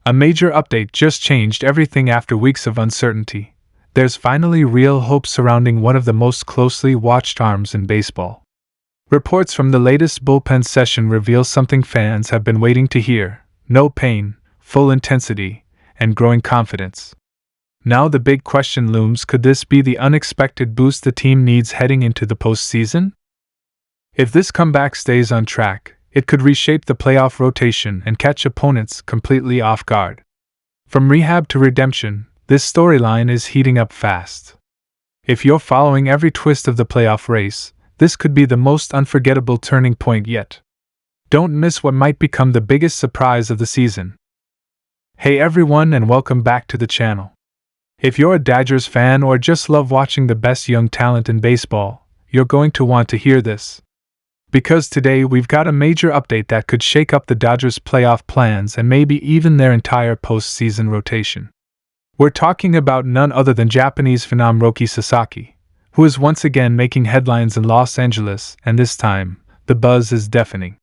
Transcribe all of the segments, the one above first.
A major update just changed everything after weeks of uncertainty. There's finally real hope surrounding one of the most closely watched arms in baseball. Reports from the latest bullpen session reveal something fans have been waiting to hear: no pain, full intensity, and growing confidence. Now the big question looms: could this be the unexpected boost the team needs heading into the postseason? If this comeback stays on track, it could reshape the playoff rotation and catch opponents completely off guard. From rehab to redemption, this storyline is heating up fast. If you're following every twist of the playoff race, this could be the most unforgettable turning point yet. Don't miss what might become the biggest surprise of the season. Hey everyone, and welcome back to the channel. If you're a Dodgers fan or just love watching the best young talent in baseball, you're going to want to hear this. Because today we've got a major update that could shake up the Dodgers' playoff plans and maybe even their entire postseason rotation. We're talking about none other than Japanese phenom Roki Sasaki, who is once again making headlines in Los Angeles, and this time, the buzz is deafening.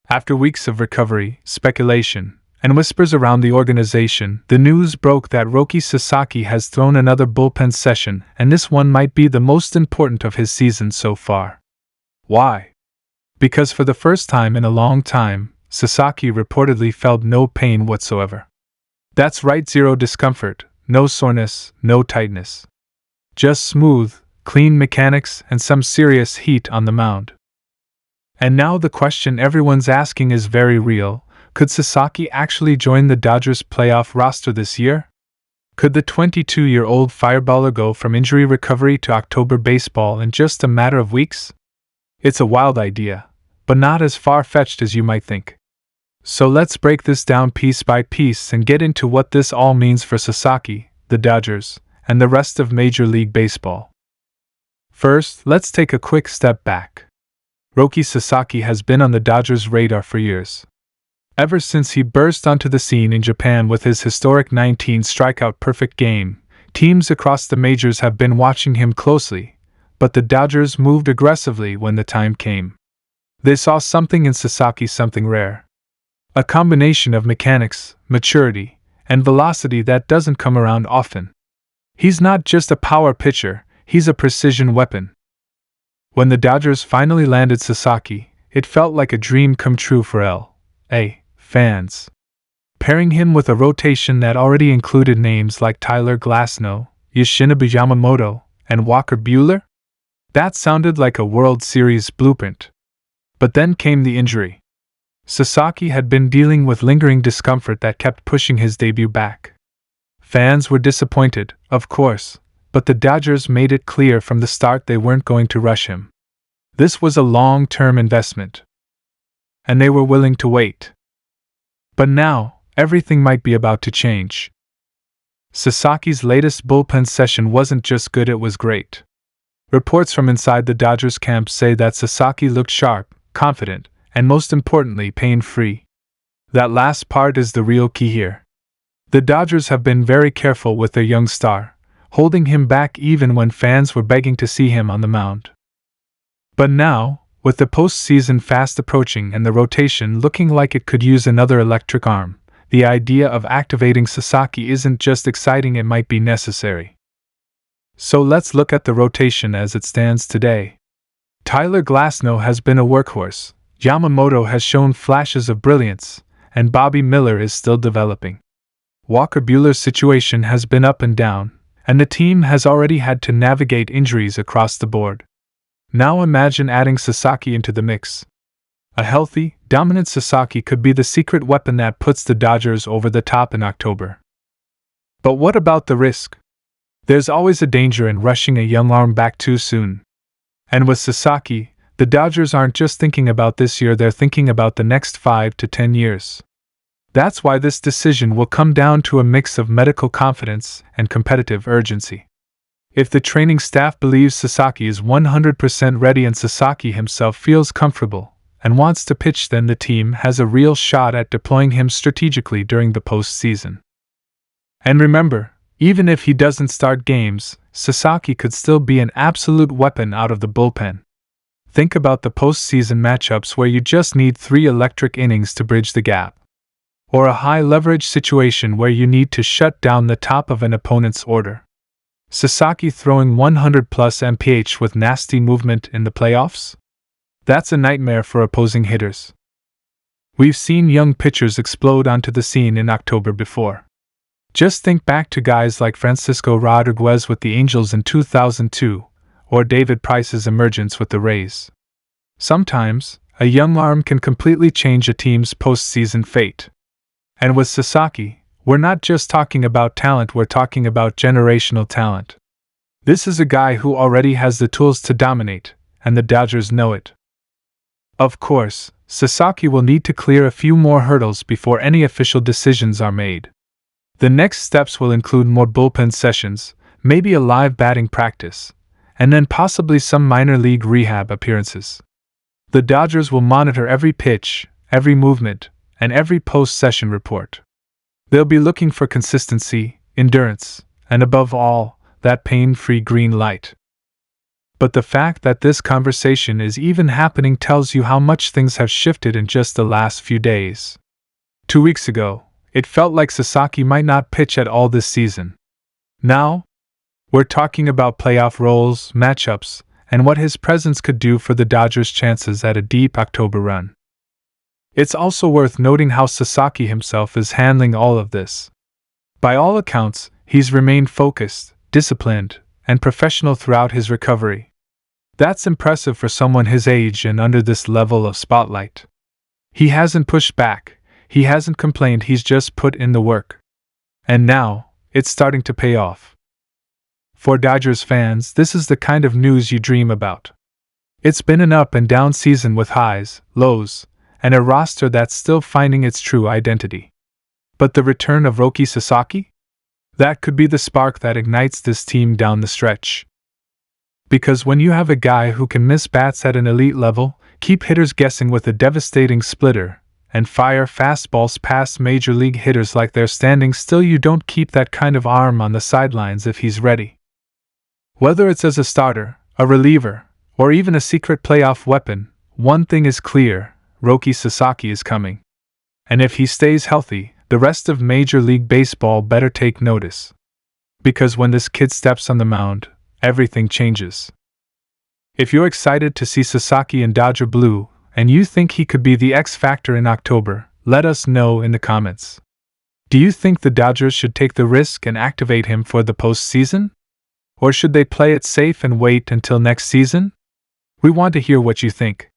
After weeks of recovery, speculation, and whispers around the organization, the news broke that Roki Sasaki has thrown another bullpen session, and this one might be the most important of his season so far. Why? Because for the first time in a long time, Sasaki reportedly felt no pain whatsoever. That's right, zero discomfort, no soreness, no tightness. Just smooth, clean mechanics and some serious heat on the mound. And now the question everyone's asking is very real: could Sasaki actually join the Dodgers' playoff roster this year? Could the 22-year-old fireballer go from injury recovery to October baseball in just a matter of weeks? It's a wild idea, but not as far-fetched as you might think. So let's break this down piece by piece and get into what this all means for Sasaki, the Dodgers, and the rest of Major League Baseball. First, let's take a quick step back. Roki Sasaki has been on the Dodgers' radar for years. Ever since he burst onto the scene in Japan with his historic 19-strikeout perfect game, teams across the majors have been watching him closely. But the Dodgers moved aggressively when the time came. They saw something in Sasaki, something rare. A combination of mechanics, maturity, and velocity that doesn't come around often. He's not just a power pitcher, he's a precision weapon. When the Dodgers finally landed Sasaki, it felt like a dream come true for L.A. fans. Pairing him with a rotation that already included names like Tyler Glasnow, Yoshinobu Yamamoto, and Walker Buehler? That sounded like a World Series blueprint. But then came the injury. Sasaki had been dealing with lingering discomfort that kept pushing his debut back. Fans were disappointed, of course, but the Dodgers made it clear from the start they weren't going to rush him. This was a long-term investment, and they were willing to wait. But now, everything might be about to change. Sasaki's latest bullpen session wasn't just good, it was great. Reports from inside the Dodgers camp say that Sasaki looked sharp, confident, and most importantly, pain-free. That last part is the real key here. The Dodgers have been very careful with their young star, holding him back even when fans were begging to see him on the mound. But now, with the postseason fast approaching and the rotation looking like it could use another electric arm, the idea of activating Sasaki isn't just exciting, it might be necessary. So let's look at the rotation as it stands today. Tyler Glasnow has been a workhorse, Yamamoto has shown flashes of brilliance, and Bobby Miller is still developing. Walker Buehler's situation has been up and down, and the team has already had to navigate injuries across the board. Now imagine adding Sasaki into the mix. A healthy, dominant Sasaki could be the secret weapon that puts the Dodgers over the top in October. But what about the risk? There's always a danger in rushing a young arm back too soon. And with Sasaki, the Dodgers aren't just thinking about this year, they're thinking about the next 5 to 10 years. That's why this decision will come down to a mix of medical confidence and competitive urgency. If the training staff believes Sasaki is 100% ready and Sasaki himself feels comfortable and wants to pitch, then the team has a real shot at deploying him strategically during the postseason. And remember, even if he doesn't start games, Sasaki could still be an absolute weapon out of the bullpen. Think about the postseason matchups where you just need 3 electric innings to bridge the gap. or a high-leverage situation where you need to shut down the top of an opponent's order. Sasaki throwing 100+ mph with nasty movement in the playoffs? That's a nightmare for opposing hitters. We've seen young pitchers explode onto the scene in October before. Just think back to guys like Francisco Rodriguez with the Angels in 2002, or David Price's emergence with the Rays. Sometimes, a young arm can completely change a team's postseason fate. And with Sasaki, we're not just talking about talent, we're talking about generational talent. This is a guy who already has the tools to dominate, and the Dodgers know it. Of course, Sasaki will need to clear a few more hurdles before any official decisions are made. The next steps will include more bullpen sessions, maybe a live batting practice, and then possibly some minor league rehab appearances. The Dodgers will monitor every pitch, every movement, and every post-session report. They'll be looking for consistency, endurance, and above all, that pain-free green light. But the fact that this conversation is even happening tells you how much things have shifted in just the last few days. 2 weeks ago, it felt like Sasaki might not pitch at all this season. Now, we're talking about playoff roles, matchups, and what his presence could do for the Dodgers' chances at a deep October run. It's also worth noting how Sasaki himself is handling all of this. By all accounts, he's remained focused, disciplined, and professional throughout his recovery. That's impressive for someone his age and under this level of spotlight. He hasn't pushed back, he hasn't complained, he's just put in the work. And now, it's starting to pay off. For Dodgers fans, this is the kind of news you dream about. It's been an up and down season with highs, lows, and a roster that's still finding its true identity. But the return of Roki Sasaki? That could be the spark that ignites this team down the stretch. Because when you have a guy who can miss bats at an elite level, keep hitters guessing with a devastating splitter, and fire fastballs past major league hitters like they're standing still, you don't keep that kind of arm on the sidelines if he's ready. Whether it's as a starter, a reliever, or even a secret playoff weapon, one thing is clear: Roki Sasaki is coming. And if he stays healthy, the rest of Major League Baseball better take notice. Because when this kid steps on the mound, everything changes. If you're excited to see Sasaki in Dodger blue, and you think he could be the X factor in October, let us know in the comments. Do you think the Dodgers should take the risk and activate him for the postseason? Or should they play it safe and wait until next season? We want to hear what you think.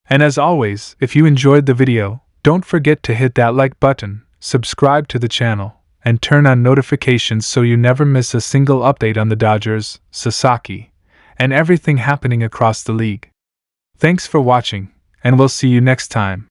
And as always, if you enjoyed the video, don't forget to hit that like button, subscribe to the channel, and turn on notifications so you never miss a single update on the Dodgers, Sasaki, and everything happening across the league. Thanks for watching, and we'll see you next time.